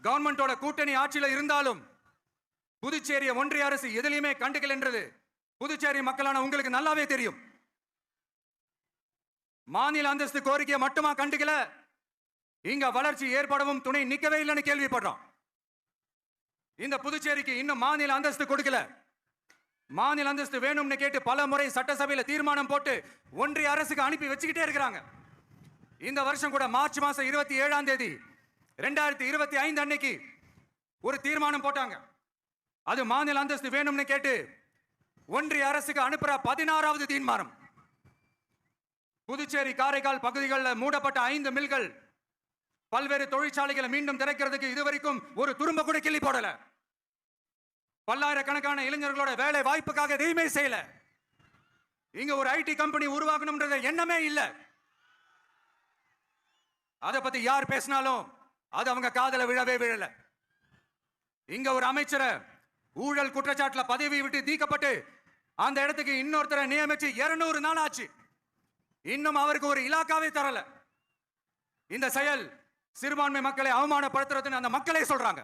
கவர்மெண்டோட கூட்டணி ஆட்சியில இருந்தாலும் புதுச்சேரிய ஒன்றிய அரசு எதிலையுமே கண்டுக்கல் என்றது புதுச்சேரி மக்களான உங்களுக்கு நல்லாவே தெரியும். மாநில அந்தஸ்து கோரிக்கையை மட்டுமா கண்டுக்கல, இங்க வளர்ச்சி ஏற்படவும் துணை நிக்கவே இல்லைன்னு கேள்விப்படுறோம். இந்த புதுச்சேரிக்கு இன்னும் மாநில அந்தஸ்து கொடுக்கல. மாநில அந்தஸ்து வேணும்னு கேட்டு பல முறை சட்டசபையில தீர்மானம் போட்டு ஒன்றிய அரசுக்கு அனுப்பி வச்சுக்கிட்டே இருக்கிறாங்க. இந்த வருஷம் கூட மார்ச் மாசம் 27ஆம் தேதி 2025 அன்னைக்கு ஒரு தீர்மானம் போட்டாங்க. அது மாநில அந்தஸ்து வேணும்னு கேட்டு ஒன்றிய அரசுக்கு அனுப்புற 16வது தீர்மானம். புதுச்சேரி காரைக்கால் பகுதிகளில் மூடப்பட்ட 5 மில்கள், பல்வேறு தொழிற்சாலைகளை மீண்டும் திறக்கிறதுக்கு இதுவரைக்கும் ஒரு துரும்ப கூட கிள்ளி போடல. பல்லாயிரக்கணக்கான இளைஞர்களோட வேலை வாய்ப்புக்காக எதையுமே செய்யல. இங்க ஒரு ஐடி கம்பெனி உருவாக்கணும்ன்ற எண்ணமே இல்ல. அதை பத்தி யார் பேசினாலும் அது அவங்க காதல விழவே விழல. இங்க ஒரு அமைச்சரை ஊழல் குற்றச்சாட்டுல பதவி விட்டு நீக்கப்பட்டு அந்த இடத்துக்கு இன்னொருத்தரை நியமிச்சு 200 நாள் ஆச்சு. இன்னும் அவருக்கு ஒரு இலாக்காவே தரல. இந்த செயல் சிறுபான்மை மக்களை அவமானப்படுத்துறதுன்னு அந்த மக்களே சொல்றாங்க.